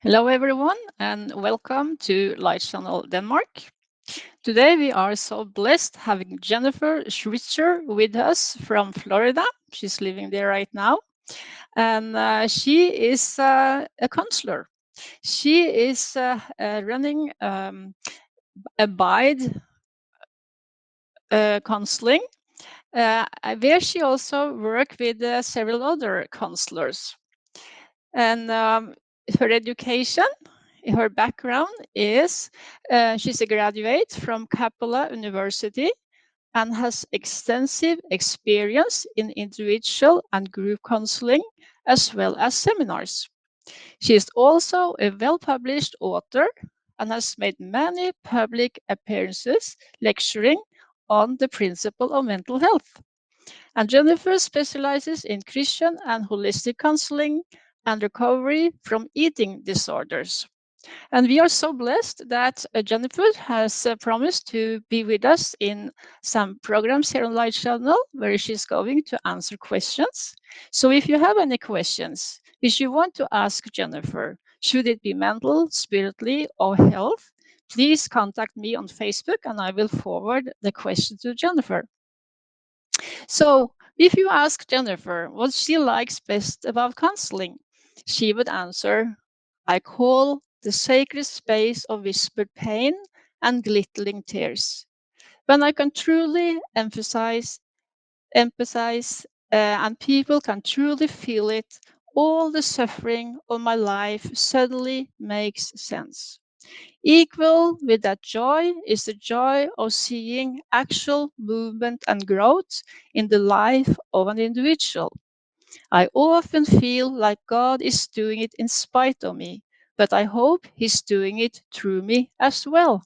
Hello, everyone, and welcome to Light Channel Denmark. Today, we are so blessed having Jennifer Schwirzer with us from Florida. She's living there right now, and she is a counselor. She is running Abide Counseling, where she also works with several other counselors. And her education, her background is she's a graduate from Capella University and has extensive experience in individual and group counseling as well as seminars. She is also a well-published author and has made many public appearances lecturing on the principle of mental health. And Jennifer specializes in Christian and holistic counseling and recovery from eating disorders. And we are so blessed that Jennifer has promised to be with us in some programs here on Light Channel where she's going to answer questions. So if you have any questions which you want to ask Jennifer, should it be mental, spiritually, or health, please contact me on Facebook and I will forward the question to Jennifer. So, if you ask Jennifer what she likes best about counseling, she would answer, I call the sacred space of whispered pain and glittering tears. When I can truly empathize, and people can truly feel it, all the suffering of my life suddenly makes sense. Equal with that joy is the joy of seeing actual movement and growth in the life of an individual. I often feel like God is doing it in spite of me, but I hope He's doing it through me as well.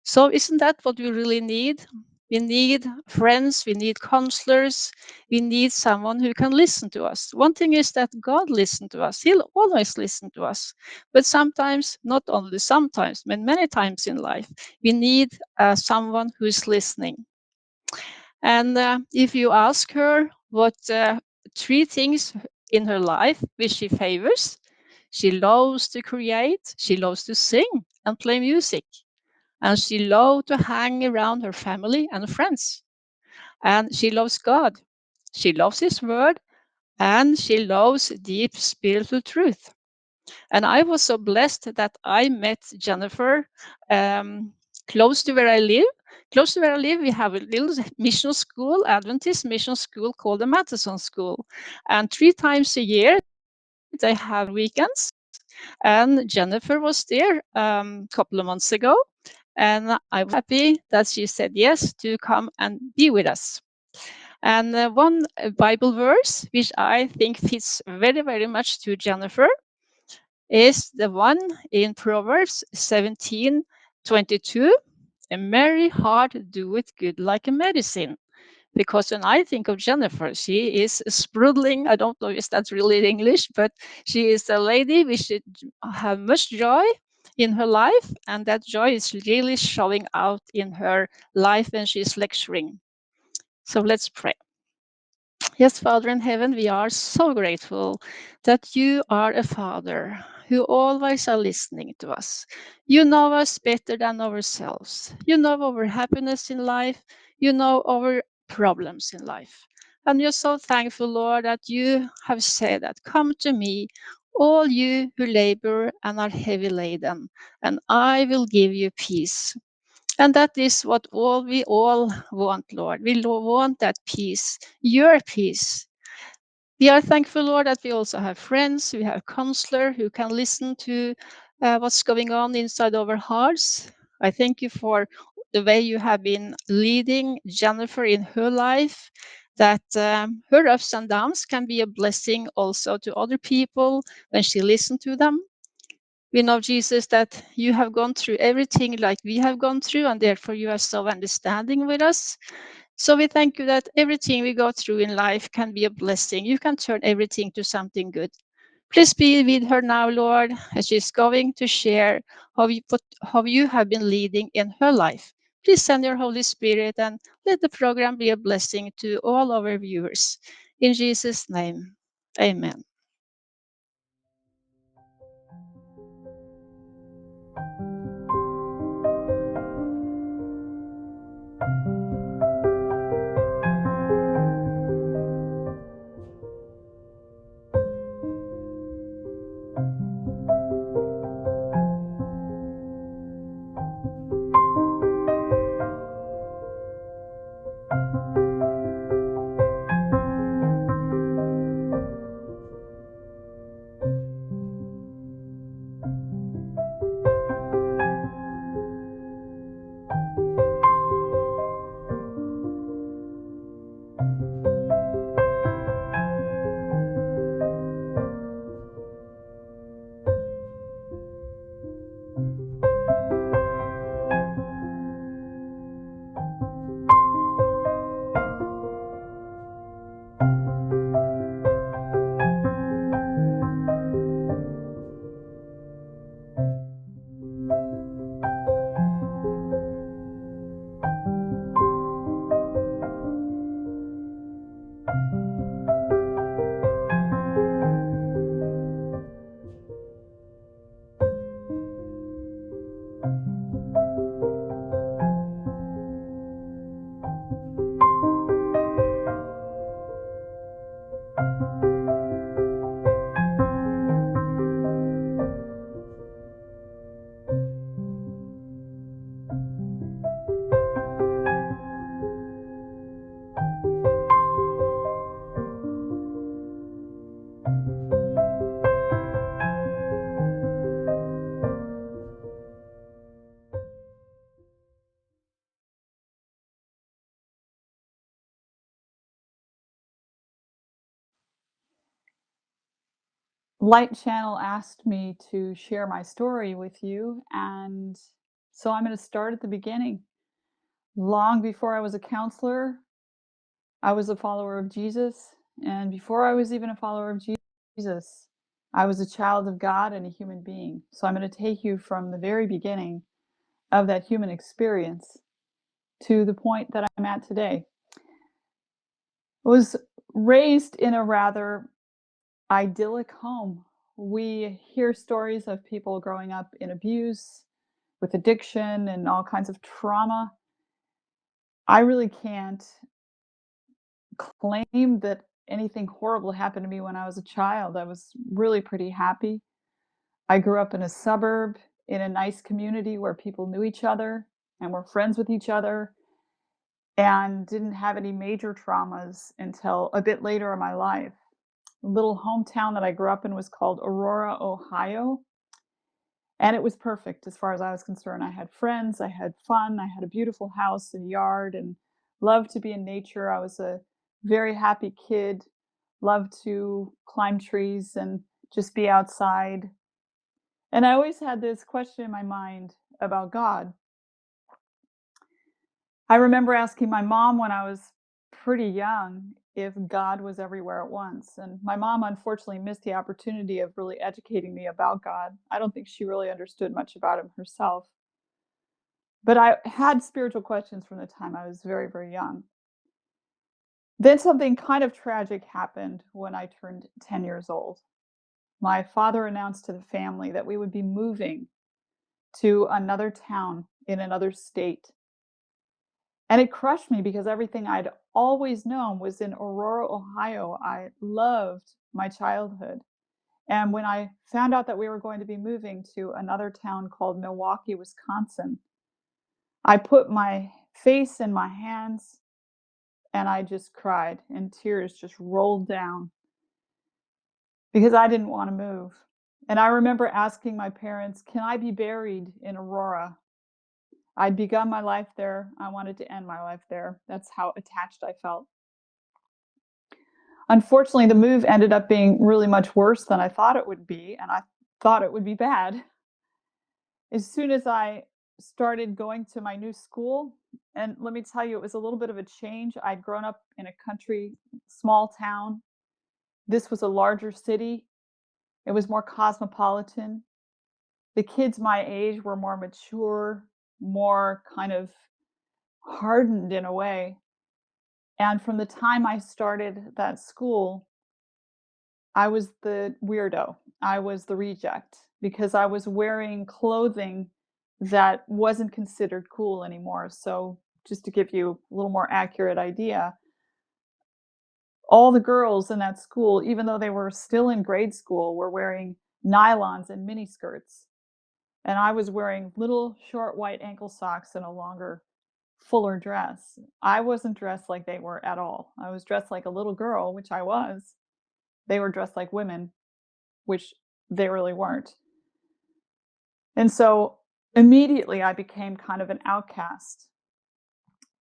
So, isn't that what we really need? We need friends, we need counselors, we need someone who can listen to us. One thing is that God listens to us, He'll always listen to us. But sometimes, not only sometimes, but many times in life, we need someone who is listening. And if you ask her what three things in her life which she favors, she loves to create, she loves to sing and play music, and she loves to hang around her family and friends. And she loves God. She loves His Word, and she loves deep spiritual truth. And I was so blessed that I met Jennifer um, close to where I live. Close to where I live, we have a little mission school, Adventist mission school called the Madison School. And 3 times a year, they have weekends. And Jennifer was there a couple of months ago. And I was happy that she said yes to come and be with us. And one Bible verse, which I think fits very, very much to Jennifer, is the one in Proverbs 17:22. A merry heart doeth good like a medicine. Because when I think of Jennifer, she is sprudling. I don't know if that's really English, but she is a lady which should have much joy in her life, and that joy is really showing out in her life when she's lecturing. So let's pray. Yes, Father in heaven, we are so grateful that you are a Father who always are listening to us. You know us better than ourselves. You know our happiness in life. You know our problems in life. And we're so thankful, Lord, that you have said that, come to me, all you who labor and are heavy laden, and I will give you peace. And that is what all we all want, Lord. We want that peace, your peace. We are thankful, Lord, that we also have friends, we have counselor who can listen to what's going on inside our hearts. I thank you for the way you have been leading Jennifer in her life, that her ups and downs can be a blessing also to other people when she listens to them. We know, Jesus, that you have gone through everything like we have gone through, and therefore you are so understanding with us. So we thank you that everything we go through in life can be a blessing. You can turn everything to something good. Please be with her now, Lord, as she's going to share how you have been leading in her life. Please send your Holy Spirit and let the program be a blessing to all our viewers. In Jesus' name, amen. Light Channel asked me to share my story with you, and so I'm going to start at the beginning. Long before I was a counselor, I was a follower of Jesus, and before I was even a follower of Jesus, I was a child of God and a human being. So I'm going to take you from the very beginning of that human experience to the point that I'm at today. I was raised in a rather idyllic home. We hear stories of people growing up in abuse, with addiction, and all kinds of trauma. I really can't claim that anything horrible happened to me when I was a child. I was really pretty happy. I grew up in a suburb, in a nice community where people knew each other and were friends with each other, and didn't have any major traumas until a bit later in my life. The little hometown that I grew up in was called Aurora, Ohio. And it was perfect as far as I was concerned. I had friends, I had fun, I had a beautiful house and yard, and loved to be in nature. I was a very happy kid, loved to climb trees and just be outside. And I always had this question in my mind about God. I remember asking my mom when I was pretty young if God was everywhere at once. And my mom unfortunately missed the opportunity of really educating me about God. I don't think she really understood much about him herself. But I had spiritual questions from the time I was very, very young. Then something kind of tragic happened when I turned 10 years old. My father announced to the family that we would be moving to another town in another state. And it crushed me because everything I'd always known was in Aurora, Ohio. I loved my childhood. And when I found out that we were going to be moving to another town called Milwaukee, Wisconsin, I put my face in my hands and I just cried, and tears just rolled down because I didn't want to move. And I remember asking my parents, "Can I be buried in Aurora?" I'd begun my life there. I wanted to end my life there. That's how attached I felt. Unfortunately, the move ended up being really much worse than I thought it would be, and I thought it would be bad. As soon as I started going to my new school, and let me tell you, it was a little bit of a change. I'd grown up in a country, small town. This was a larger city. It was more cosmopolitan. The kids my age were more mature, more kind of hardened in a way. And from the time I started that school, I was the weirdo. I was the reject because I was wearing clothing that wasn't considered cool anymore. So, just to give you a little more accurate idea, all the girls in that school, even though they were still in grade school, were wearing nylons and mini skirts. And I was wearing little short white ankle socks and a longer, fuller dress. I wasn't dressed like they were at all. I was dressed like a little girl, which I was. They were dressed like women, which they really weren't. And so immediately I became kind of an outcast.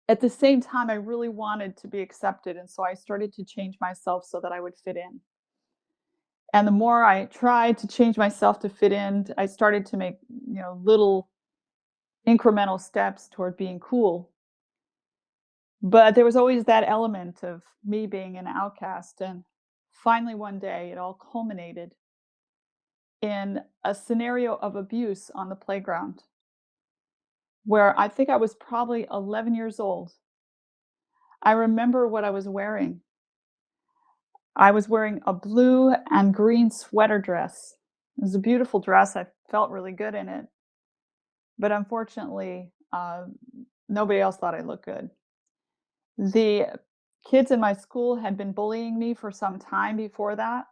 At the same time, I really wanted to be accepted, and so I started to change myself so that I would fit in. And the more I tried to change myself to fit in, I started to make, little incremental steps toward being cool. But there was always that element of me being an outcast. And finally, one day, it all culminated in a scenario of abuse on the playground where I think I was probably 11 years old. I remember what I was wearing. I was wearing a blue and green sweater dress. It was a beautiful dress. I felt really good in it. But unfortunately, nobody else thought I looked good. The kids in my school had been bullying me for some time before that.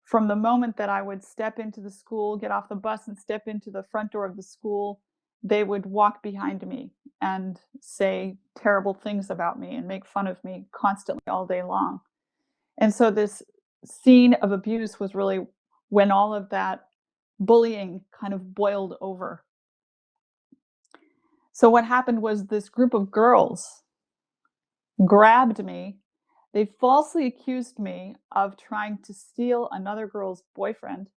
From the moment that I would step into the school, get off the bus and step into the front door of the school, they would walk behind me and say terrible things about me and make fun of me constantly all day long. And so this scene of abuse was really when all of that bullying kind of boiled over. So what happened was this group of girls grabbed me. They falsely accused me of trying to steal another girl's boyfriend.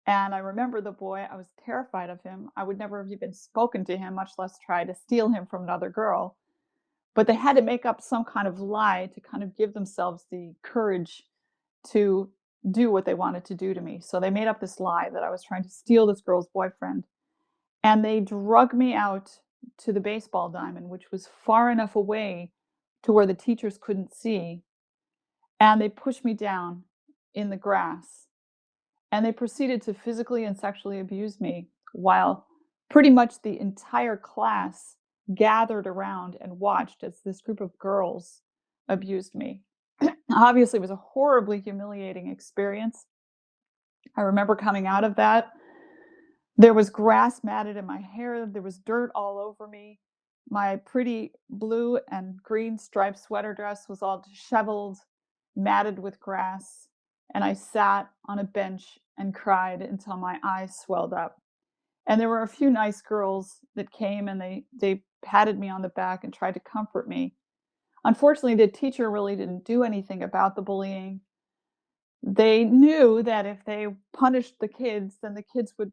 And I remember the boy, I was terrified of him. I would never have even spoken to him, much less try to steal him from another girl. But they had to make up some kind of lie to kind of give themselves the courage to do what they wanted to do to me. So they made up this lie that I was trying to steal this girl's boyfriend. And they drug me out to the baseball diamond, which was far enough away to where the teachers couldn't see. And they pushed me down in the grass. And they proceeded to physically and sexually abuse me while pretty much the entire class gathered around and watched as this group of girls abused me. Obviously, it was a horribly humiliating experience. I remember coming out of that. There was grass matted in my hair. There was dirt all over me. My pretty blue and green striped sweater dress was all disheveled, matted with grass. And I sat on a bench and cried until my eyes swelled up. And there were a few nice girls that came and they patted me on the back and tried to comfort me. Unfortunately, the teacher really didn't do anything about the bullying. They knew that if they punished the kids, then the kids would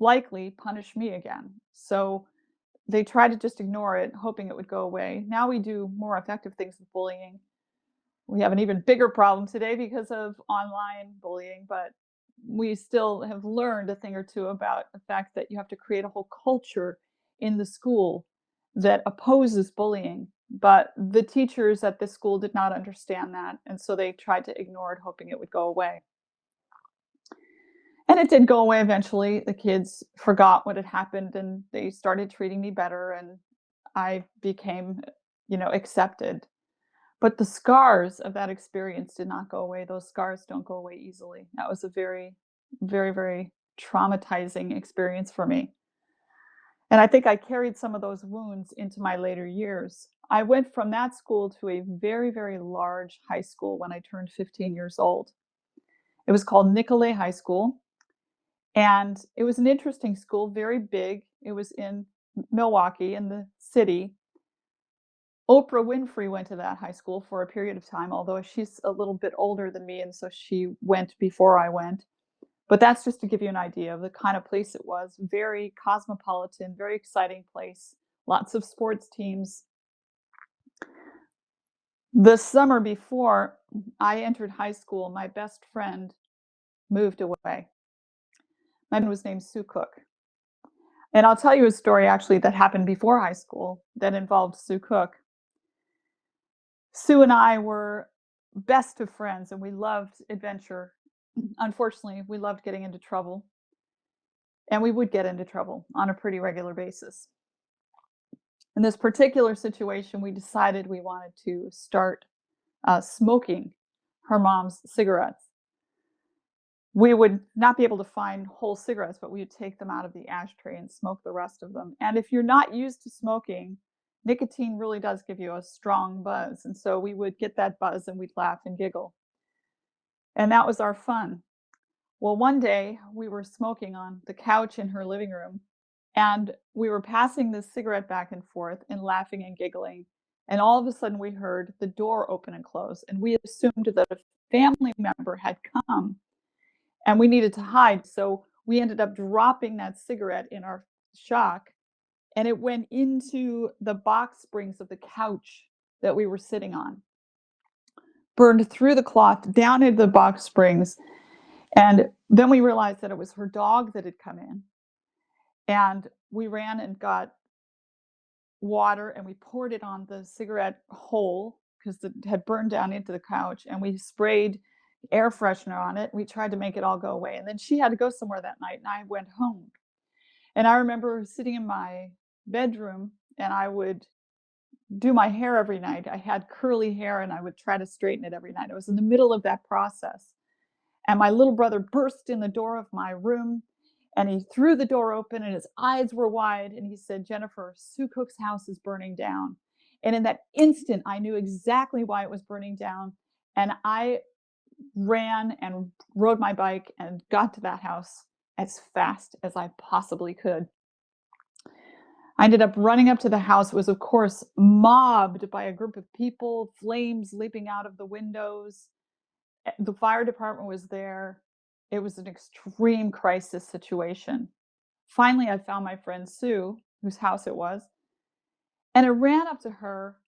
likely punish me again. So they tried to just ignore it, hoping it would go away. Now we do more effective things with bullying. We have an even bigger problem today because of online bullying, but we still have learned a thing or two about the fact that you have to create a whole culture in the school that opposes bullying. But the teachers at this school did not understand that, and so they tried to ignore it, hoping it would go away. And it did go away eventually. The kids forgot what had happened and they started treating me better, and I became, accepted. But the scars of that experience did not go away. Those scars don't go away easily. That was a very, very, very traumatizing experience for me. And I think I carried some of those wounds into my later years. I went from that school to a very, very large high school when I turned 15 years old. It was called Nicolet High School. And it was an interesting school, very big. It was in Milwaukee, in the city. Oprah Winfrey went to that high school for a period of time, although she's a little bit older than me, and so she went before I went. But that's just to give you an idea of the kind of place it was. Very cosmopolitan, very exciting place, lots of sports teams. The summer before I entered high school, my best friend moved away. My friend was named Sue Cook. And I'll tell you a story actually that happened before high school that involved Sue Cook. Sue and I were best of friends and we loved adventure. Unfortunately, we loved getting into trouble. And we would get into trouble on a pretty regular basis. In this particular situation, we decided we wanted to start smoking her mom's cigarettes. we would not be able to find whole cigarettes, but we would take them out of the ashtray and smoke the rest of them. And if you're not used to smoking, nicotine really does give you a strong buzz. And so we would get that buzz and we'd laugh and giggle. And that was our fun. Well, one day we were smoking on the couch in her living room, and we were passing this cigarette back and forth and laughing and giggling. And all of a sudden, we heard the door open and close, and we assumed that a family member had come and we needed to hide. So we ended up dropping that cigarette in our shock, and it went into the box springs of the couch that we were sitting on, burned through the cloth down into the box springs. And then we realized that it was her dog that had come in. And we ran and got water and we poured it on the cigarette hole because it had burned down into the couch. And we sprayed air freshener on it. We tried to make it all go away. And then she had to go somewhere that night and I went home. And I remember sitting in my bedroom and I would do my hair every night. I had curly hair and I would try to straighten it every night. I was in the middle of that process. And my little brother burst in the door of my room and he threw the door open and his eyes were wide. And he said, "Jennifer, Sue Cook's house is burning down." And in that instant, I knew exactly why it was burning down. And I ran and rode my bike and got to that house as fast as I possibly could. I ended up running up to the house. It was, of course, mobbed by a group of people, flames leaping out of the windows. The fire department was there. It was an extreme crisis situation. Finally, I found my friend Sue, whose house it was, and I ran up to her,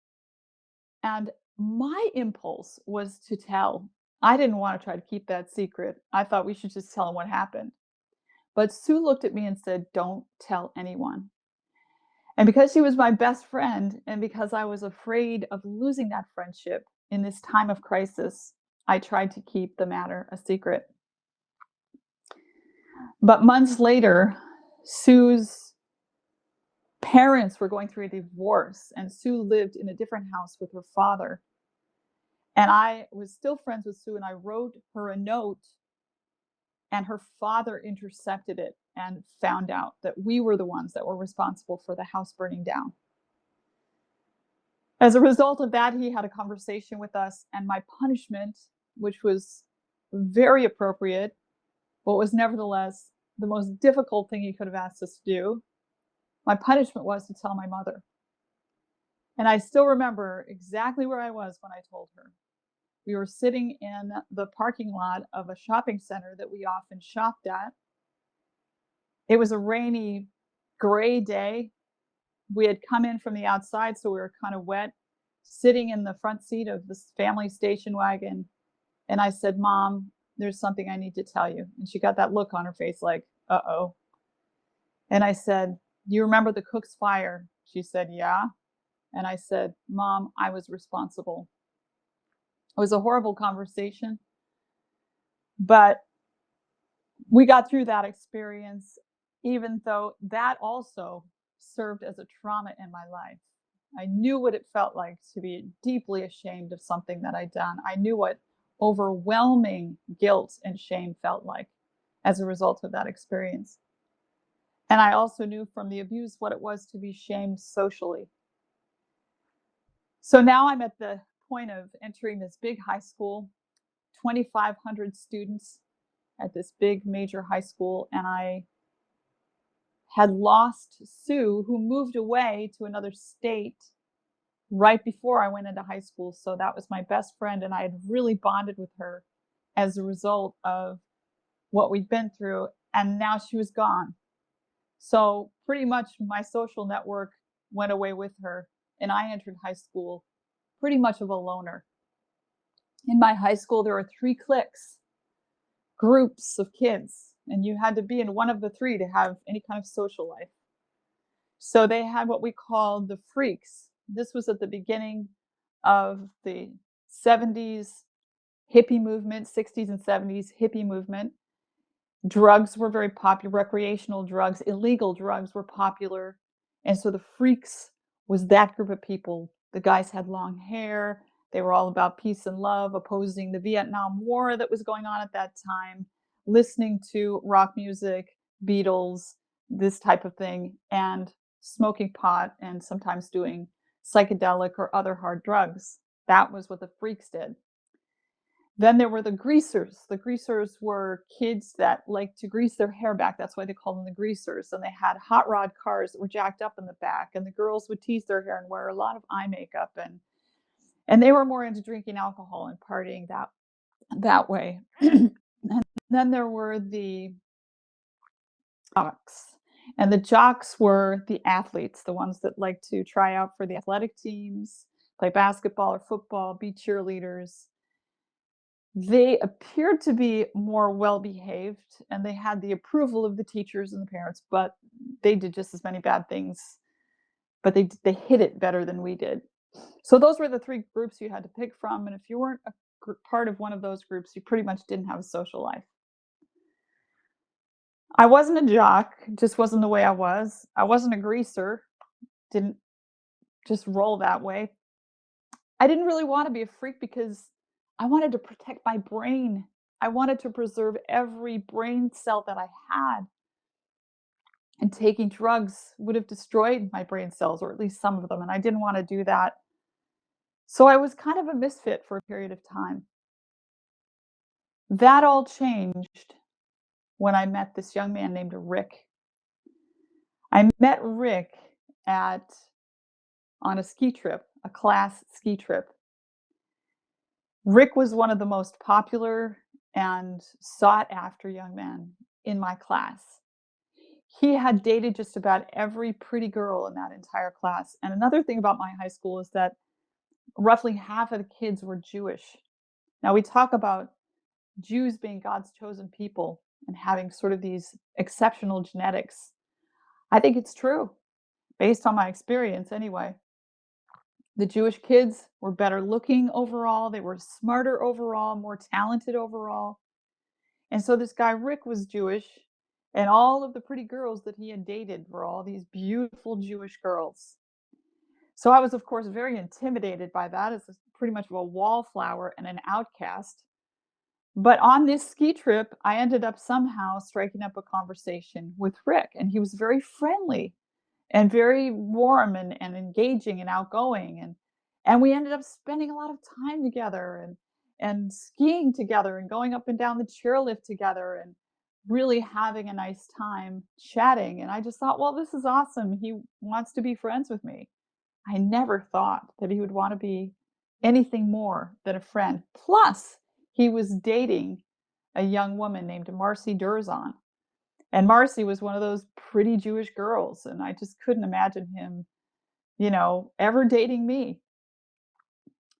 and my impulse was to tell. I didn't want to try to keep that secret. I thought we should just tell him what happened. But Sue looked at me and said, "Don't tell anyone." And because she was my best friend, and because I was afraid of losing that friendship in this time of crisis, I tried to keep the matter a secret. But months later, Sue's parents were going through a divorce, and Sue lived in a different house with her father. And I was still friends with Sue, and I wrote her a note, and her father intercepted it and found out that we were the ones that were responsible for the house burning down. As a result of that, he had a conversation with us, and my punishment, which was very appropriate, but was nevertheless the most difficult thing he could have asked us to do, my punishment was to tell my mother. And I still remember exactly where I was when I told her. We were sitting in the parking lot of a shopping center that we often shopped at. It was a rainy, gray day. We had come in from the outside, so we were kind of wet, sitting in the front seat of this family station wagon. And I said, "Mom, there's something I need to tell you." And she got that look on her face like, uh-oh. And I said, "You remember the Cook's fire?" She said, "Yeah." And I said, "Mom, I was responsible." It was a horrible conversation, but we got through that experience, even though that also served as a trauma in my life. I knew what it felt like to be deeply ashamed of something that I'd done. I knew what overwhelming guilt and shame felt like as a result of that experience. And I also knew from the abuse what it was to be shamed socially. So now I'm at the point of entering this big high school, 2,500 students at this big major high school, and I had lost Sue, who moved away to another state right before I went into high school. So that was my best friend, and I had really bonded with her as a result of what we'd been through, and now she was gone. So pretty much my social network went away with her, and I entered high school pretty much of a loner. In my high school, there were 3 cliques, groups of kids, and you had to be in one of the 3 to have any kind of social life. So they had what we called the freaks. This was at the beginning of the 70s hippie movement, 60s and 70s hippie movement. Drugs were very popular, recreational drugs, illegal drugs were popular. And so the freaks was that group of people. The guys had long hair. They were all about peace and love, opposing the Vietnam War that was going on at that time. listening to rock music, Beatles, this type of thing, and smoking pot and sometimes doing psychedelic or other hard drugs. That was what the freaks did. Then there were the greasers. The greasers were kids that liked to grease their hair back. That's why they called them the greasers. And they had hot rod cars that were jacked up in the back. And the girls would tease their hair and wear a lot of eye makeup. And they were more into drinking alcohol and partying that way. And then there were the jocks. And the jocks were the athletes, the ones that like to try out for the athletic teams, play basketball or football, be cheerleaders. They appeared to be more well-behaved, and they had the approval of the teachers and the parents, but they did just as many bad things, but they hid it better than we did. So those were the 3 groups you had to pick from, and if you weren't a part of one of those groups, you pretty much didn't have a social life. I wasn't a jock, just wasn't the way I was. I wasn't a greaser, didn't just roll that way. I didn't really wanna be a freak because I wanted to protect my brain. I wanted to preserve every brain cell that I had. And taking drugs would have destroyed my brain cells, or at least some of them, and I didn't wanna do that. So I was kind of a misfit for a period of time. That all changed when I met this young man named Rick. I met Rick at on a ski trip, a class ski trip. Rick was one of the most popular and sought after young men in my class. He had dated just about every pretty girl in that entire class. And another thing about my high school is that roughly half of the kids were Jewish. Now, we talk about Jews being God's chosen people and having sort of these exceptional genetics. I think it's true, based on my experience anyway. The Jewish kids were better looking overall, they were smarter overall, more talented overall. And so this guy Rick was Jewish, and all of the pretty girls that he had dated were all these beautiful Jewish girls. So I was, of course, very intimidated by that as pretty much of a wallflower and an outcast. But on this ski trip, I ended up somehow striking up a conversation with Rick, and he was very friendly and very warm and engaging and outgoing. And we ended up spending a lot of time together and skiing together and going up and down the chairlift together and really having a nice time chatting. And I just thought, well, this is awesome. He wants to be friends with me. I never thought that he would want to be anything more than a friend. Plus, he was dating a young woman named Marcy Durzon. And Marcy was one of those pretty Jewish girls. And I just couldn't imagine him, ever dating me.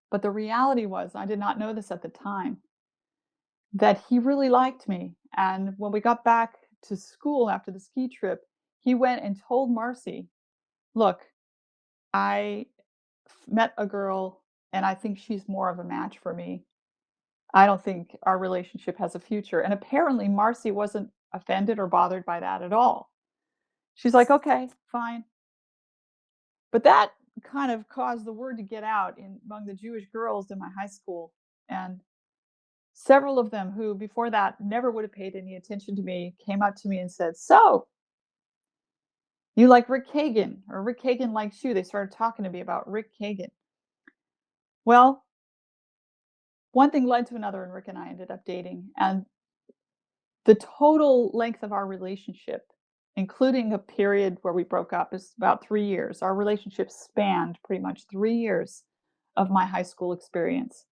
But the reality was, I did not know this at the time, that he really liked me. And when we got back to school after the ski trip, he went and told Marcy, look, I met a girl and I think she's more of a match for me. I don't think our relationship has a future. And apparently, Marcy wasn't offended or bothered by that at all. She's like, okay, fine. But that kind of caused the word to get out among the Jewish girls in my high school. And several of them who before that never would have paid any attention to me came up to me and said, so you like Rick Kagan, or Rick Kagan likes you. They started talking to me about Rick Kagan. Well, one thing led to another, and Rick and I ended up dating. And the total length of our relationship, including a period where we broke up, is about 3 years. Our relationship spanned pretty much 3 years of my high school experience.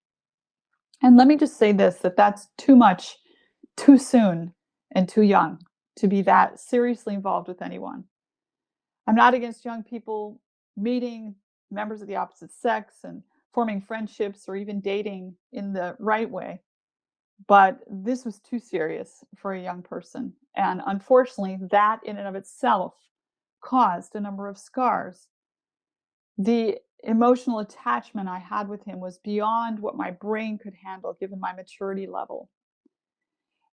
And let me just say this, that that's too much, too soon, and too young to be that seriously involved with anyone. I'm not against young people meeting members of the opposite sex and forming friendships or even dating in the right way. But this was too serious for a young person. And unfortunately, that in and of itself caused a number of scars. The emotional attachment I had with him was beyond what my brain could handle given my maturity level.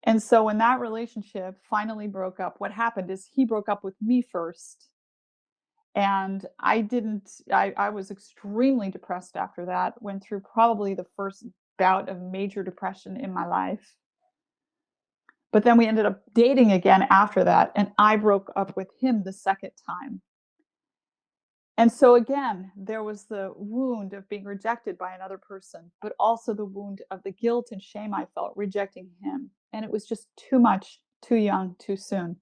And so when that relationship finally broke up, what happened is he broke up with me first. And I was extremely depressed after that, went through probably the first bout of major depression in my life. But then we ended up dating again after that, and I broke up with him the second time. And so again, there was the wound of being rejected by another person, but also the wound of the guilt and shame I felt rejecting him. And it was just too much, too young, too soon.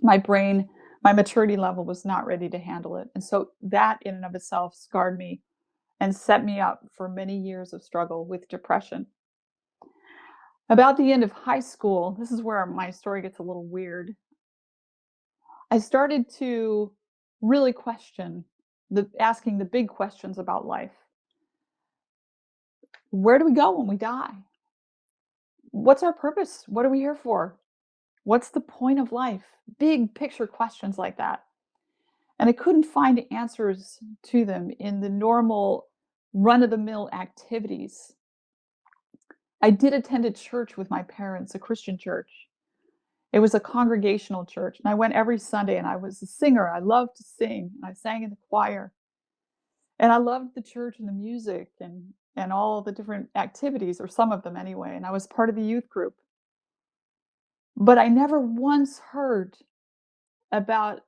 My brain, my maturity level was not ready to handle it. And so that in and of itself scarred me and set me up for many years of struggle with depression. About the end of high school, this is where my story gets a little weird. I started to really question asking the big questions about life. Where do we go when we die? What's our purpose? What are we here for? What's the point of life? Big picture questions like that. And I couldn't find answers to them in the normal run of the mill activities. I did attend a church with my parents, a Christian church. It was a congregational church, and I went every Sunday, and I was a singer. I loved to sing, and I sang in the choir. And I loved the church and the music and all the different activities, or some of them anyway, and I was part of the youth group. But I never once heard about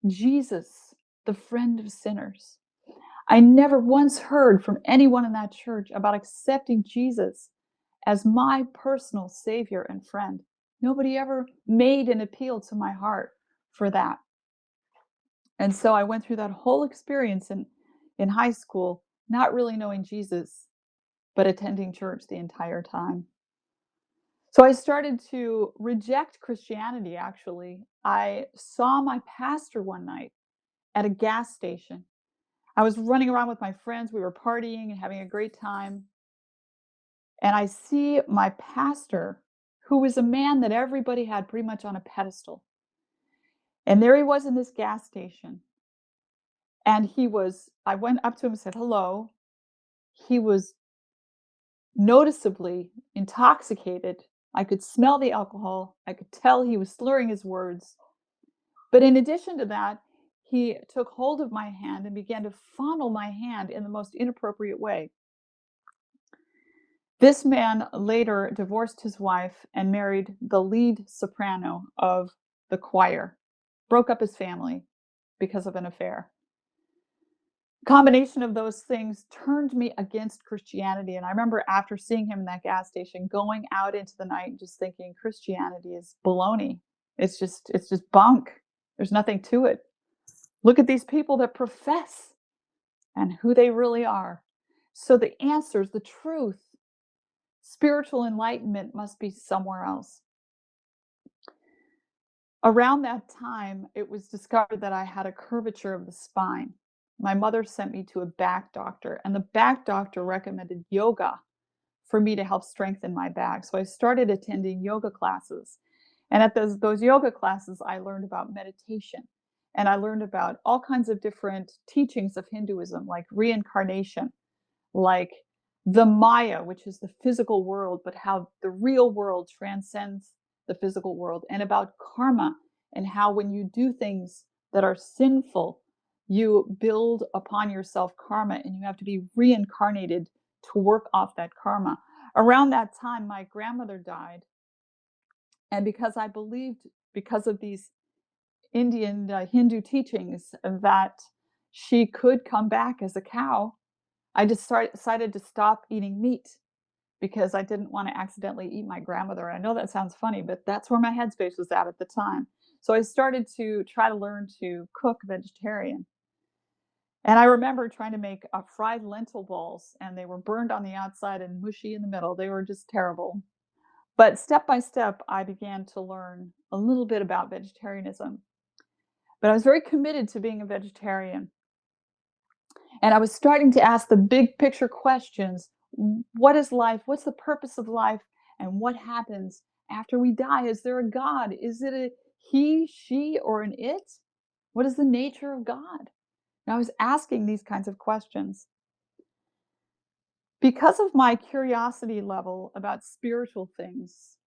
Jesus, the friend of sinners. I never once heard from anyone in that church about accepting Jesus as my personal savior and friend. Nobody ever made an appeal to my heart for that. And so I went through that whole experience in high school, not really knowing Jesus, but attending church the entire time. So I started to reject Christianity, actually. I saw my pastor one night at a gas station. I was running around with my friends. We were partying and having a great time. And I see my pastor, who was a man that everybody had pretty much on a pedestal. And there he was in this gas station. And I went up to him and said, hello. He was noticeably intoxicated. I could smell the alcohol. I could tell he was slurring his words. But in addition to that, he took hold of my hand and began to fondle my hand in the most inappropriate way. This man later divorced his wife and married the lead soprano of the choir, broke up his family because of an affair. Combination of those things turned me against Christianity. And I remember after seeing him in that gas station, going out into the night and just thinking Christianity is baloney. It's just bunk. There's nothing to it. Look at these people that profess and who they really are. So the answers, the truth, spiritual enlightenment must be somewhere else. Around that time, it was discovered that I had a curvature of the spine. My mother sent me to a back doctor, and the back doctor recommended yoga for me to help strengthen my back. So I started attending yoga classes. And at those yoga classes, I learned about meditation. And I learned about all kinds of different teachings of Hinduism, like reincarnation, like the Maya, which is the physical world, but how the real world transcends the physical world, and about karma and how when you do things that are sinful, you build upon yourself karma and you have to be reincarnated to work off that karma. Around that time, my grandmother died. And because I believed, because of these Indian Hindu teachings, that she could come back as a cow, I just decided to stop eating meat because I didn't want to accidentally eat my grandmother. I know that sounds funny, but that's where my headspace was at the time. So I started to try to learn to cook vegetarian. And I remember trying to make fried lentil balls, and they were burned on the outside and mushy in the middle. They were just terrible. But step by step, I began to learn a little bit about vegetarianism. But I was very committed to being a vegetarian. And I was starting to ask the big picture questions. What is life? What's the purpose of life? And what happens after we die? Is there a God? Is it a he, she, or an it? What is the nature of God? And I was asking these kinds of questions. Because of my curiosity level about spiritual things,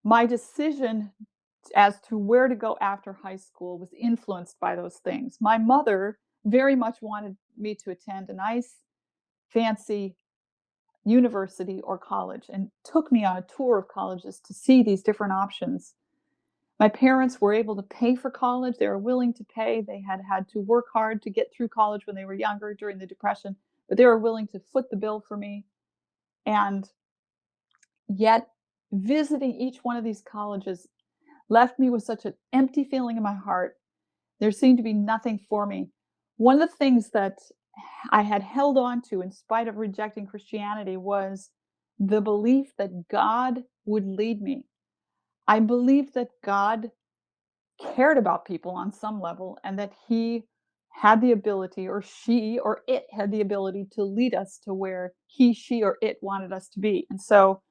my decision as to where to go after high school was influenced by those things. My mother very much wanted me to attend a nice, fancy university or college, and took me on a tour of colleges to see these different options. My parents were able to pay for college. They were willing to pay. They had to work hard to get through college when they were younger during the Depression, but they were willing to foot the bill for me. And yet, visiting each one of these colleges left me with such an empty feeling in my heart. There seemed to be nothing for me. One of the things that I had held on to in spite of rejecting Christianity was the belief that God would lead me. I believed that God cared about people on some level and that he had the ability, or she or it had the ability, to lead us to where he, she, or it wanted us to be. And so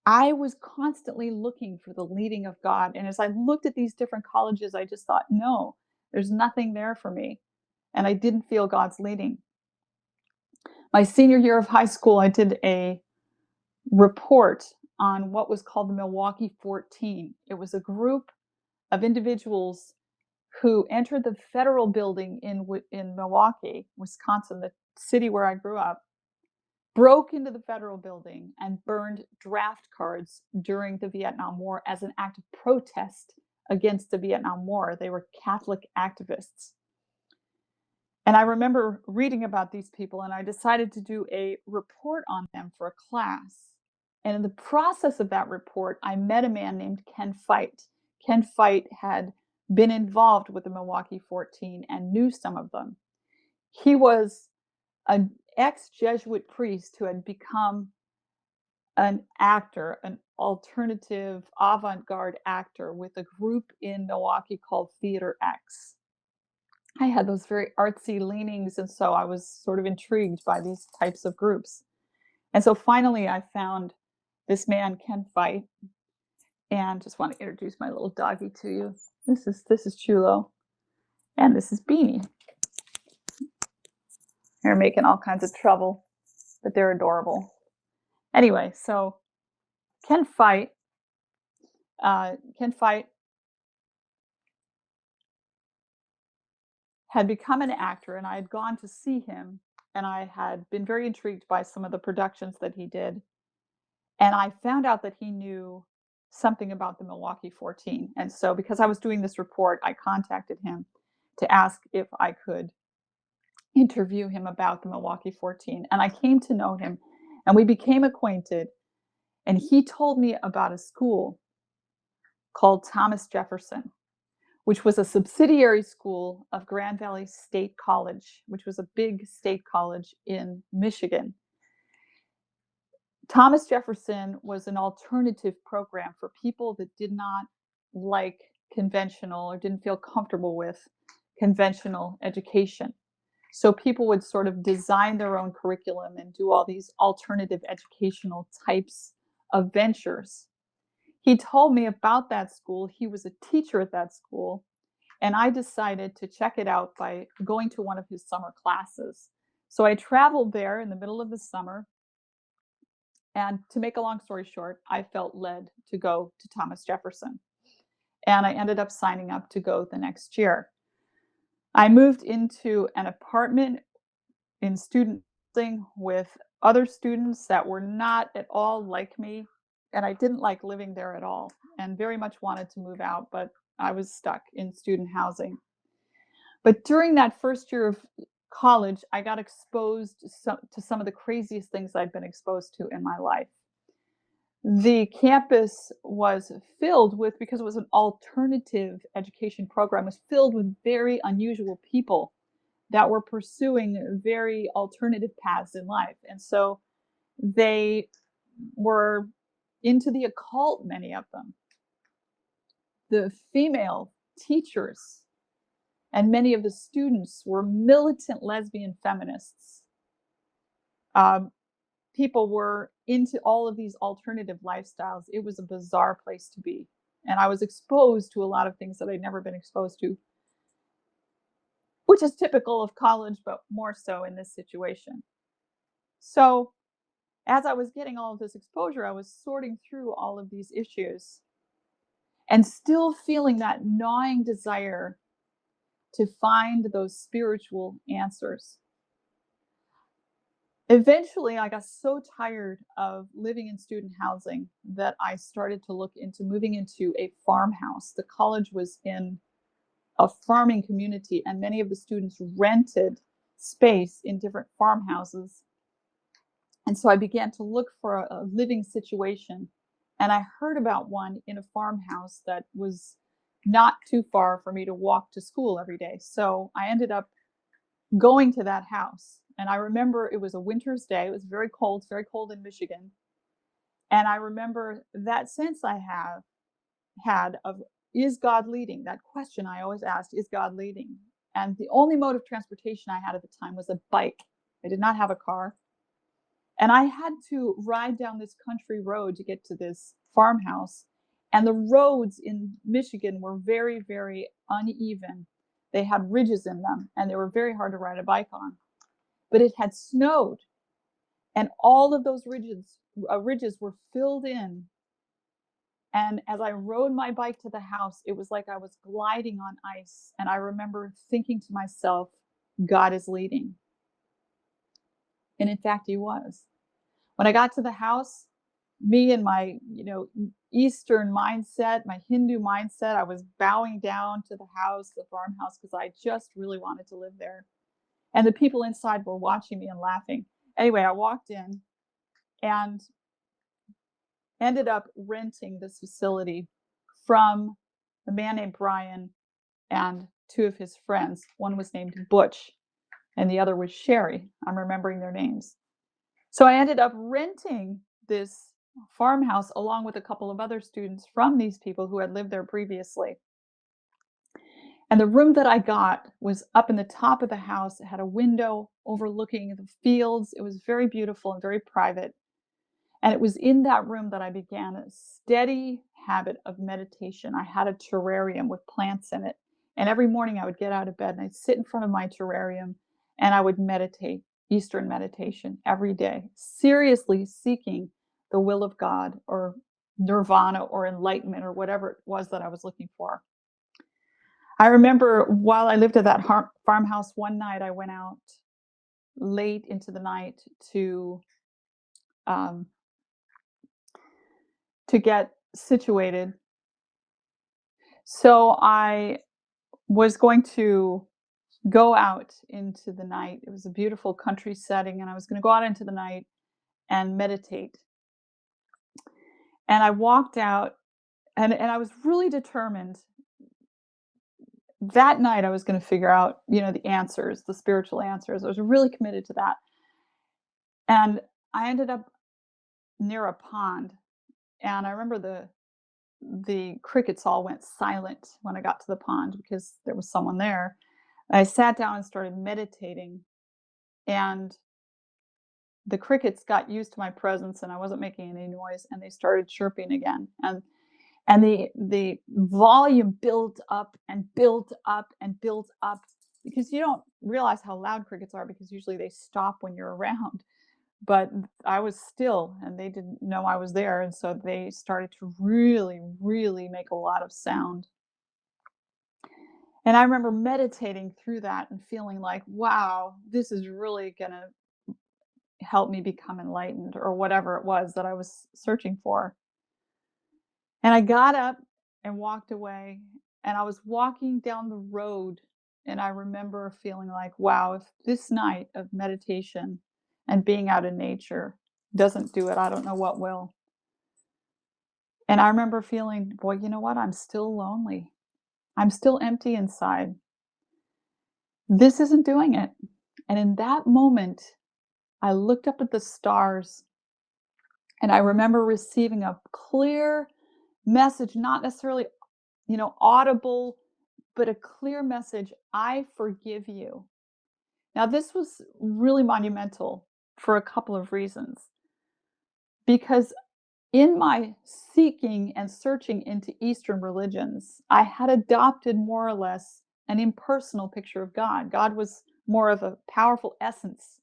I was constantly looking for the leading of God. And as I looked at these different colleges, I just thought, no, there's nothing there for me. And I didn't feel God's leading. My senior year of high school, I did a report on what was called the Milwaukee 14. It was a group of individuals who entered the federal building in Milwaukee, Wisconsin, the city where I grew up, broke into the federal building and burned draft cards during the Vietnam War as an act of protest against the Vietnam War. They were Catholic activists. And I remember reading about these people, and I decided to do a report on them for a class. And in the process of that report, I met a man named Ken Fite. Ken Fite had been involved with the Milwaukee 14 and knew some of them. He was an ex-Jesuit priest who had become an actor, an alternative avant-garde actor with a group in Milwaukee called Theater X. I had those very artsy leanings, and so I was sort of intrigued by these types of groups. And so finally I found this man, Ken Fite, and just want to introduce my little doggy to you. This is Chulo, and this is Beanie. They're making all kinds of trouble, but they're adorable. Anyway, so Ken Fite, Ken Fite had become an actor, and I had gone to see him, and I had been very intrigued by some of the productions that he did. And I found out that he knew something about the Milwaukee 14. And so, because I was doing this report, I contacted him to ask if I could interview him about the Milwaukee 14. And I came to know him, and we became acquainted. And he told me about a school called Thomas Jefferson, which was a subsidiary school of Grand Valley State College, which was a big state college in Michigan. Thomas Jefferson was an alternative program for people that did not like conventional or didn't feel comfortable with conventional education. So people would sort of design their own curriculum and do all these alternative educational types of ventures. He told me about that school. He was a teacher at that school, and I decided to check it out by going to one of his summer classes. So I traveled there in the middle of the summer. And to make a long story short, I felt led to go to Thomas Jefferson. And I ended up signing up to go the next year. I moved into an apartment in student housing with other students that were not at all like me. And I didn't like living there at all, and very much wanted to move out, but I was stuck in student housing. But during that first year of college, I got exposed to some of the craziest things I'd been exposed to in my life. The campus was filled with, because it was an alternative education program, was filled with very unusual people that were pursuing very alternative paths in life. And so they were into the occult, many of them. The female teachers and many of the students were militant lesbian feminists. People were into all of these alternative lifestyles. It was a bizarre place to be. And I was exposed to a lot of things that I'd never been exposed to, which is typical of college, but more so in this situation. So as I was getting all of this exposure, I was sorting through all of these issues and still feeling that gnawing desire to find those spiritual answers. Eventually, I got so tired of living in student housing that I started to look into moving into a farmhouse. The college was in a farming community, and many of the students rented space in different farmhouses. And so I began to look for a living situation. And I heard about one in a farmhouse that was not too far for me to walk to school every day. So I ended up going to that house. And I remember it was a winter's day. It was very cold. It's very cold in Michigan. And I remember that sense I have had of, is God leading? That question I always asked, is God leading? And the only mode of transportation I had at the time was a bike. I did not have a car. And I had to ride down this country road to get to this farmhouse. And the roads in Michigan were very, very uneven. They had ridges in them, and they were very hard to ride a bike on. But it had snowed, and all of those ridges were filled in. And as I rode my bike to the house, it was like I was gliding on ice. And I remember thinking to myself, God is leading. And in fact, he was. When I got to the house, me and my, Eastern mindset, my Hindu mindset, I was bowing down to the house, the farmhouse, because I just really wanted to live there. And the people inside were watching me and laughing. Anyway, I walked in and ended up renting this facility from a man named Brian and two of his friends. One was named Butch and the other was Sherry. I'm remembering their names. So I ended up renting this farmhouse along with a couple of other students from these people who had lived there previously. And the room that I got was up in the top of the house. It had a window overlooking the fields. It was very beautiful and very private. And it was in that room that I began a steady habit of meditation. I had a terrarium with plants in it. And every morning I would get out of bed and I'd sit in front of my terrarium and I would meditate, Eastern meditation, every day, seriously seeking the will of God or nirvana or enlightenment or whatever it was that I was looking for. I remember while I lived at that farmhouse, one night I went out late into the night um, to get situated. So I was going to go out into the night. It was a beautiful country setting, and I was going to go out into the night and meditate. And I walked out, and I was really determined. That night, I was going to figure out, the answers, the spiritual answers. I was really committed to that. And I ended up near a pond, and I remember the crickets all went silent when I got to the pond because there was someone there. I sat down and started meditating, and the crickets got used to my presence and I wasn't making any noise, and they started chirping again. And the volume built up and built up and built up because you don't realize how loud crickets are because usually they stop when you're around. But I was still and they didn't know I was there, and so they started to really, really make a lot of sound. And I remember meditating through that and feeling like, wow, this is really going to help me become enlightened or whatever it was that I was searching for. And I got up and walked away, and I was walking down the road, and I remember feeling like, wow, if this night of meditation and being out in nature doesn't do it, I don't know what will. And I remember feeling, boy, you know what? I'm still lonely. I'm still empty inside. This isn't doing it. And in that moment, I looked up at the stars and I remember receiving a clear message, not necessarily, audible, but a clear message. I forgive you. Now, this was really monumental for a couple of reasons. Because in my seeking and searching into Eastern religions, I had adopted more or less an impersonal picture of God. God was more of a powerful essence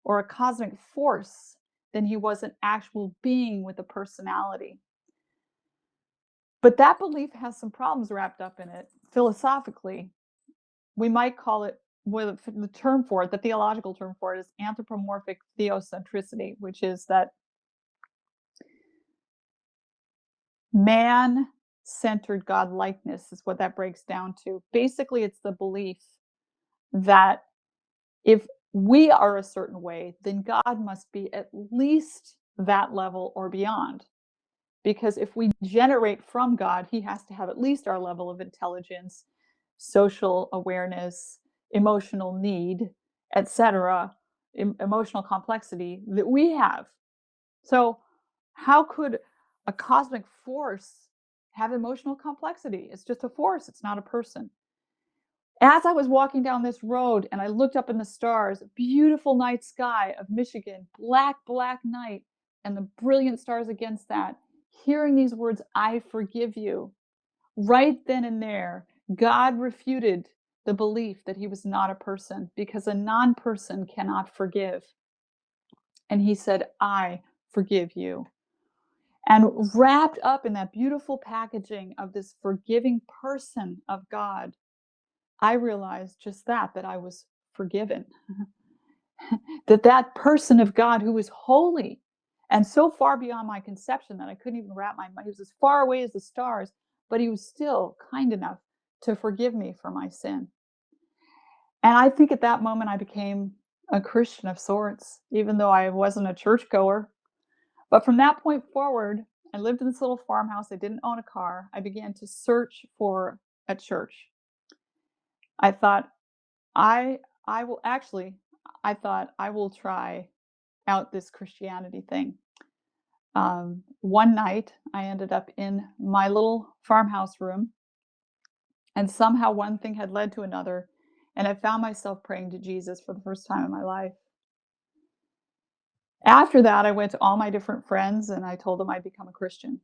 or a cosmic force than he was an actual being with a personality. But that belief has some problems wrapped up in it. Philosophically, we might call it with the term for it, the theological term for it is anthropomorphic theocentricity, which is that man-centered God-likeness is what that breaks down to. Basically, it's the belief that if we are a certain way, then God must be at least that level or beyond. Because if we generate from God, he has to have at least our level of intelligence, social awareness, emotional need, etc., emotional complexity that we have. So, how could a cosmic force have emotional complexity? It's just a force, it's not a person. As I was walking down this road and I looked up in the stars, beautiful night sky of Michigan, black, black night, and the brilliant stars against that, hearing these words, I forgive you, right then and there, God refuted the belief that he was not a person because a non person cannot forgive. And he said, I forgive you. And wrapped up in that beautiful packaging of this forgiving person of God, I realized just that I was forgiven. that person of God who was holy and so far beyond my conception that I couldn't even wrap my mind. He was as far away as the stars, but he was still kind enough to forgive me for my sin. And I think at that moment I became a Christian of sorts, even though I wasn't a churchgoer. But from that point forward, I lived in this little farmhouse. I didn't own a car. I began to search for a church. I thought, I I will actually I thought I will try out this Christianity thing. One night I ended up in my little farmhouse room, and somehow one thing had led to another, and I found myself praying to Jesus for the first time in my life. After that, I went to all my different friends and I told them I'd become a Christian.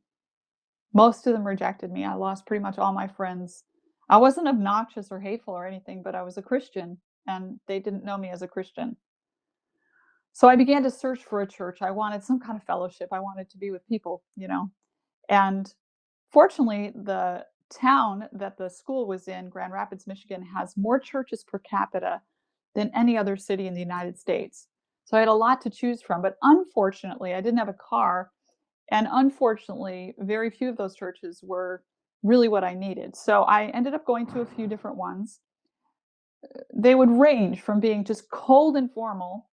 Most of them rejected me. I lost pretty much all my friends. I wasn't obnoxious or hateful or anything, but I was a Christian and they didn't know me as a Christian. So I began to search for a church. I wanted some kind of fellowship. I wanted to be with people. And fortunately, the town that the school was in, Grand Rapids, Michigan, has more churches per capita than any other city in the United States. So I had a lot to choose from. But unfortunately, I didn't have a car. And unfortunately, very few of those churches were really what I needed. So I ended up going to a few different ones. They would range from being just cold and formal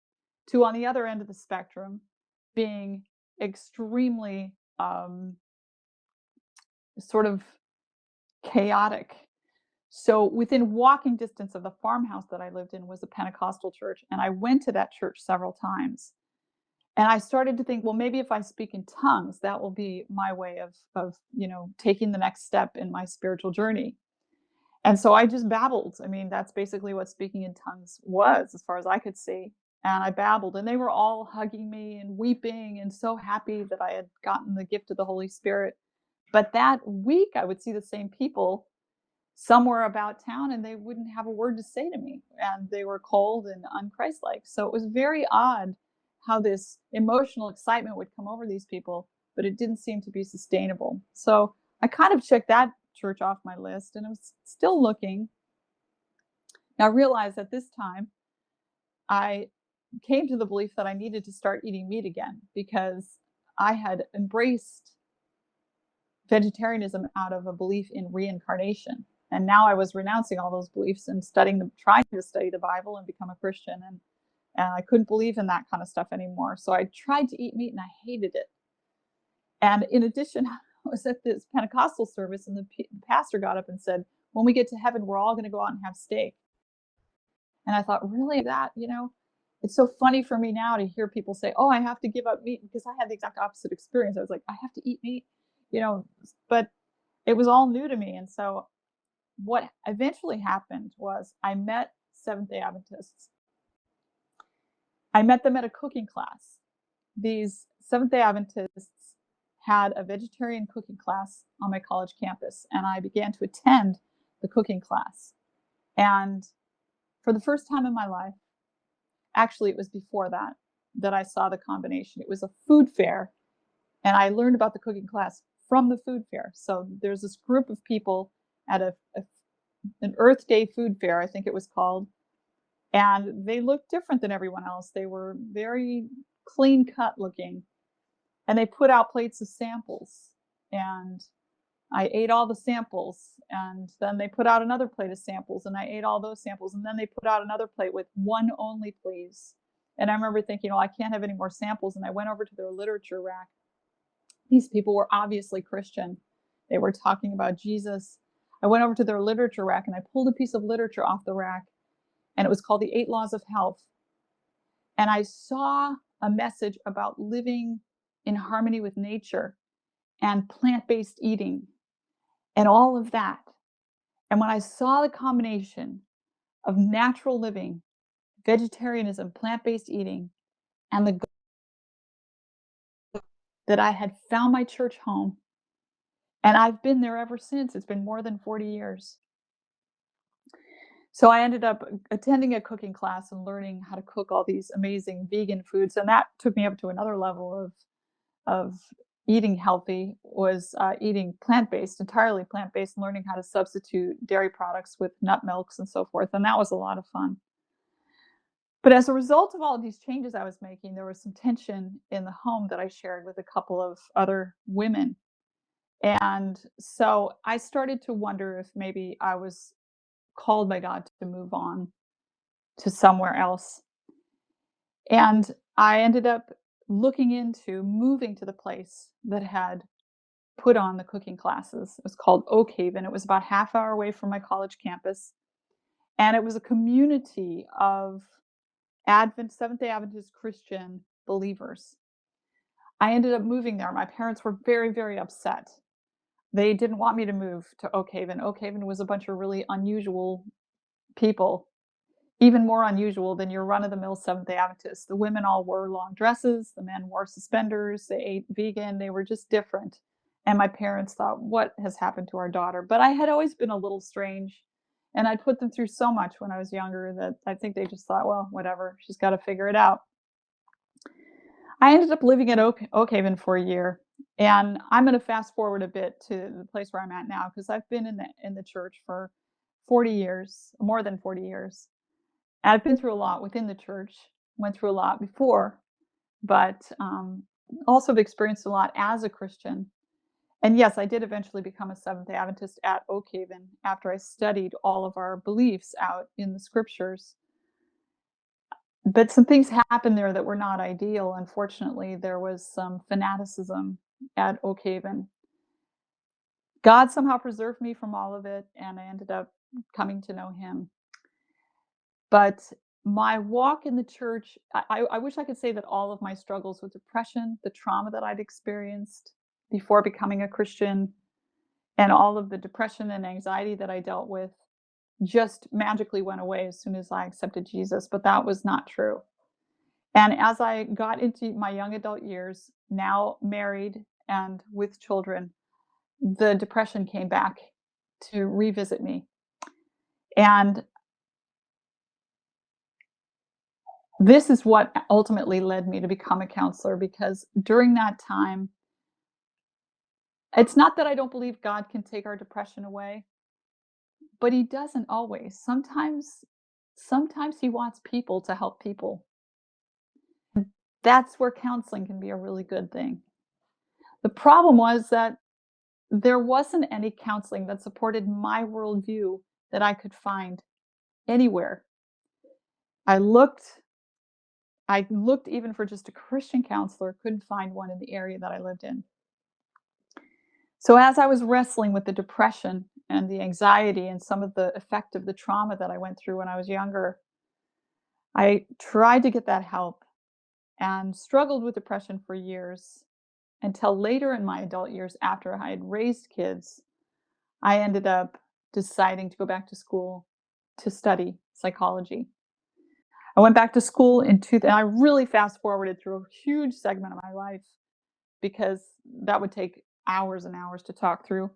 to, on the other end of the spectrum, being extremely sort of chaotic. So within walking distance of the farmhouse that I lived in was a Pentecostal church, and I went to that church several times. And I started to think, well, maybe if I speak in tongues, that will be my way of taking the next step in my spiritual journey. And so I just babbled. I mean, that's basically what speaking in tongues was, as far as I could see. And I babbled, and they were all hugging me and weeping and so happy that I had gotten the gift of the Holy Spirit. But that week, I would see the same people somewhere about town, and they wouldn't have a word to say to me. And they were cold and unchristlike. So it was very odd how this emotional excitement would come over these people, but it didn't seem to be sustainable. So I kind of checked that church off my list, and I was still looking. Now I realized at this time I came to the belief that I needed to start eating meat again because I had embraced vegetarianism out of a belief in reincarnation. And now I was renouncing all those beliefs and trying to study the Bible and become a Christian. And I couldn't believe in that kind of stuff anymore. So I tried to eat meat and I hated it. And in addition, I was at this Pentecostal service and the pastor got up and said, when we get to heaven, we're all going to go out and have steak. And I thought, really, that? It's so funny for me now to hear people say, oh, I have to give up meat, because I had the exact opposite experience. I was like, I have to eat meat, but it was all new to me. And so what eventually happened was I met Seventh-day Adventists. I met them at a cooking class. These Seventh-day Adventists had a vegetarian cooking class on my college campus, and I began to attend the cooking class. And for the first time in my life, actually it was before that I saw the combination. It was a food fair, and I learned about the cooking class from the food fair. So there's this group of people at an Earth Day food fair, I think it was called, And they looked different than everyone else. They were very clean cut looking. And they put out plates of samples. And I ate all the samples. And then they put out another plate of samples. And I ate all those samples. And then they put out another plate with one only, please. And I remember thinking, I can't have any more samples. And I went over to their literature rack. These people were obviously Christian. They were talking about Jesus. I went over to their literature rack and I pulled a piece of literature off the rack, and it was called The 8 Laws of Health. And I saw a message about living in harmony with nature and plant-based eating and all of that. And when I saw the combination of natural living, vegetarianism, plant-based eating, and that I had found my church home, and I've been there ever since. It's been more than 40 years. So I ended up attending a cooking class and learning how to cook all these amazing vegan foods, and that took me up to another level of eating healthy, was eating plant-based, entirely plant-based, learning how to substitute dairy products with nut milks and so forth, and that was a lot of fun. But as a result of all of these changes I was making, there was some tension in the home that I shared with a couple of other women. And so I started to wonder if maybe I was called by God to move on to somewhere else. And I ended up looking into moving to the place that had put on the cooking classes. It was called Oak Haven. It was about half hour away from my college campus. And it was a community of Seventh-day Adventist Christian believers. I ended up moving there. My parents were very, very upset. They didn't want me to move to Oak Haven. Oak Haven was a bunch of really unusual people, even more unusual than your run-of-the-mill Seventh-day Adventists. The women all wore long dresses, the men wore suspenders, they ate vegan, they were just different. And my parents thought, what has happened to our daughter? But I had always been a little strange, and I'd put them through so much when I was younger that I think they just thought, well, whatever, she's got to figure it out. I ended up living at Oak Haven for a year, and I'm going to fast forward a bit to the place where I'm at now, because I've been in the church for 40 years, more than 40 years. I've been through a lot within the church, went through a lot before, but also have experienced a lot as a Christian. And yes, I did eventually become a Seventh-day Adventist at Oak Haven after I studied all of our beliefs out in the scriptures. But some things happened there that were not ideal. Unfortunately, there was some fanaticism at Oak Haven. God somehow preserved me from all of it, and I ended up coming to know Him. But my walk in the church, I wish I could say that all of my struggles with depression, the trauma that I'd experienced before becoming a Christian, and all of the depression and anxiety that I dealt with just magically went away as soon as I accepted Jesus, but that was not true. And as I got into my young adult years, now married and with children, the depression came back to revisit me. And this is what ultimately led me to become a counselor, because during that time, it's not that I don't believe God can take our depression away, but He doesn't always. Sometimes He wants people to help people. That's where counseling can be a really good thing. The problem was that there wasn't any counseling that supported my worldview that I could find anywhere. I looked I looked even for just a Christian counselor, couldn't find one in the area that I lived in. So as I was wrestling with the depression and the anxiety and some of the effect of the trauma that I went through when I was younger, I tried to get that help and struggled with depression for years until later in my adult years, after I had raised kids, I ended up deciding to go back to school to study psychology. I went back to school and I really fast forwarded through a huge segment of my life because that would take hours and hours to talk through.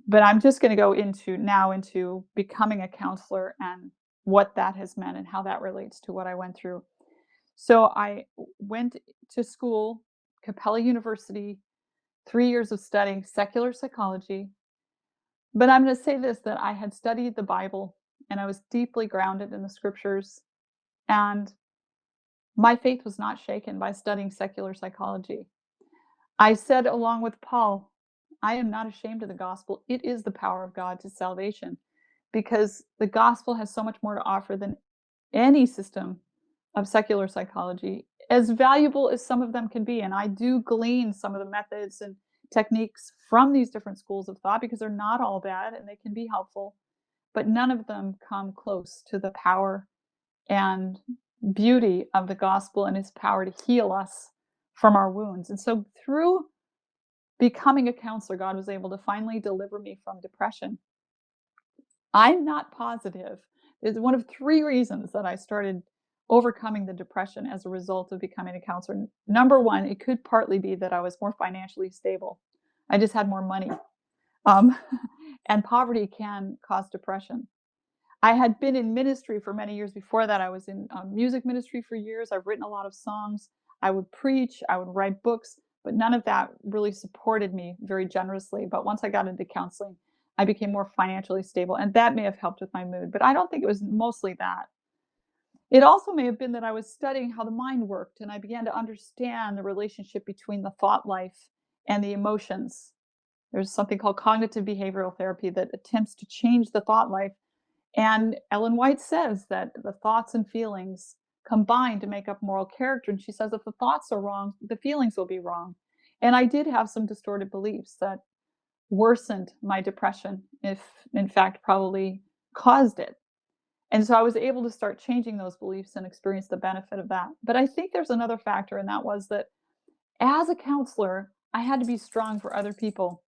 But I'm just going to go into becoming a counselor and what that has meant and how that relates to what I went through. So I went to school, Capella University, 3 years of studying secular psychology. But I'm going to say this, that I had studied the Bible and I was deeply grounded in the scriptures. And my faith was not shaken by studying secular psychology. I said, along with Paul, I am not ashamed of the gospel. It is the power of God to salvation because the gospel has so much more to offer than any system of secular psychology, as valuable as some of them can be. And I do glean some of the methods and techniques from these different schools of thought because they're not all bad and they can be helpful, but none of them come close to the power and beauty of the gospel and its power to heal us from our wounds. And so through becoming a counselor, God was able to finally deliver me from depression. I'm not positive. It's one of three reasons that I started overcoming the depression as a result of becoming a counselor. Number one, it could partly be that I was more financially stable. I just had more money. Um, and poverty can cause depression. I had been in ministry for many years before that. I was in music ministry for years. I've written a lot of songs. I would preach, I would write books, but none of that really supported me very generously. But once I got into counseling, I became more financially stable, and that may have helped with my mood. But I don't think it was mostly that. It also may have been that I was studying how the mind worked, and I began to understand the relationship between the thought life and the emotions. There's something called cognitive behavioral therapy that attempts to change the thought life, and Ellen White says that the thoughts and feelings combine to make up moral character. And she says if the thoughts are wrong, the feelings will be wrong. And I did have some distorted beliefs that worsened my depression, if in fact probably caused it. And so I was able to start changing those beliefs and experience the benefit of that. But I think there's another factor, and that was that as a counselor, I had to be strong for other people.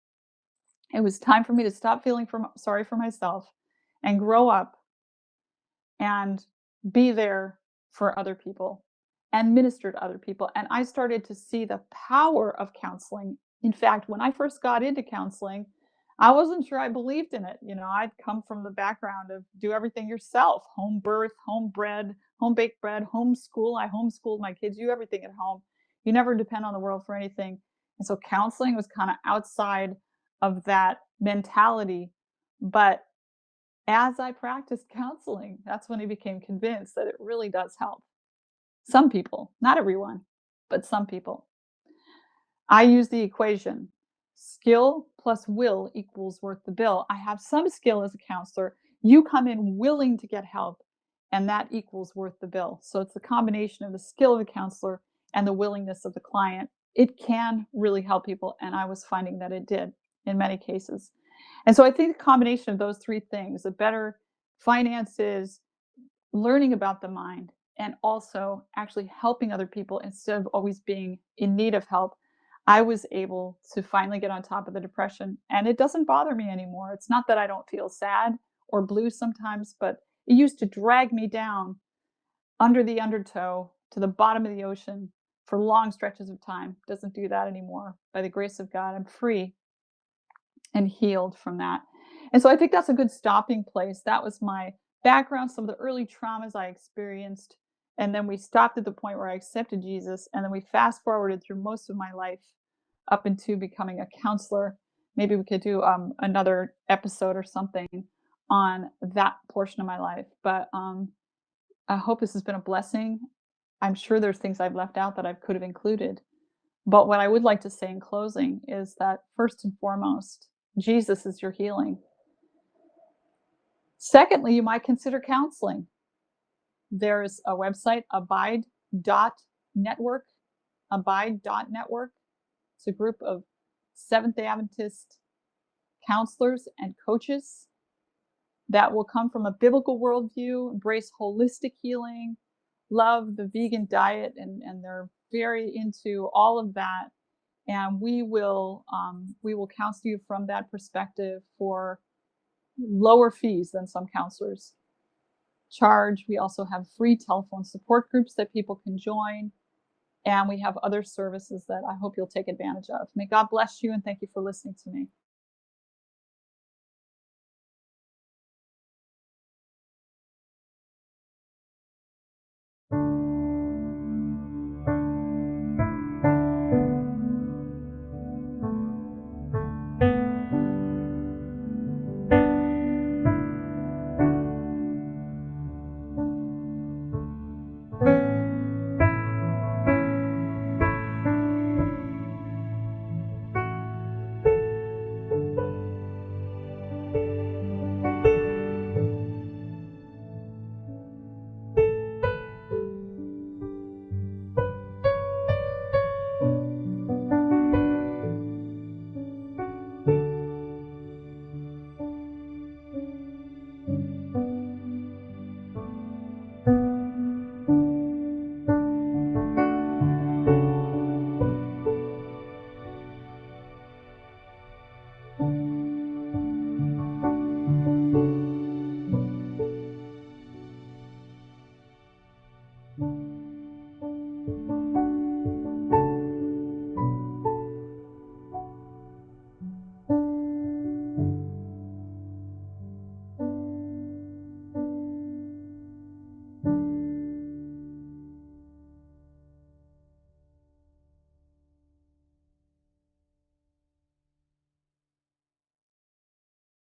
It was time for me to stop feeling sorry for myself and grow up and be there for other people and minister to other people. And I started to see the power of counseling. In fact, when I first got into counseling, I wasn't sure I believed in it. I'd come from the background of do everything yourself, home birth, home bread, home baked bread, homeschool. I homeschooled my kids, do everything at home. You never depend on the world for anything. And so counseling was kind of outside of that mentality. But as I practiced counseling, that's when I became convinced that it really does help. Some people, not everyone, but some people. I use the equation skill plus will equals worth the bill. I have some skill as a counselor. You come in willing to get help, and that equals worth the bill. So it's the combination of the skill of the counselor and the willingness of the client. It can really help people, and I was finding that it did in many cases. And so I think the combination of those three things, the better finances, learning about the mind, and also actually helping other people instead of always being in need of help, I was able to finally get on top of the depression. And it doesn't bother me anymore. It's not that I don't feel sad or blue sometimes, but it used to drag me down under the undertow to the bottom of the ocean for long stretches of time. It doesn't do that anymore. By the grace of God, I'm free and healed from that. And so I think that's a good stopping place. That was my background, some of the early traumas I experienced. And then we stopped at the point where I accepted Jesus. And then we fast forwarded through most of my life up into becoming a counselor. Maybe we could do another episode or something on that portion of my life. But I hope this has been a blessing. I'm sure there's things I've left out that I could have included. But what I would like to say in closing is that first and foremost, Jesus is your healing. Secondly, you might consider counseling. There's a website, abide.network, abide.network. It's a group of Seventh-day Adventist counselors and coaches that will come from a biblical worldview, embrace holistic healing, love the vegan diet, and they're very into all of that. And we will counsel you from that perspective for lower fees than some counselors charge. We also have free telephone support groups that people can join. And we have other services that I hope you'll take advantage of. May God bless you, and thank you for listening to me.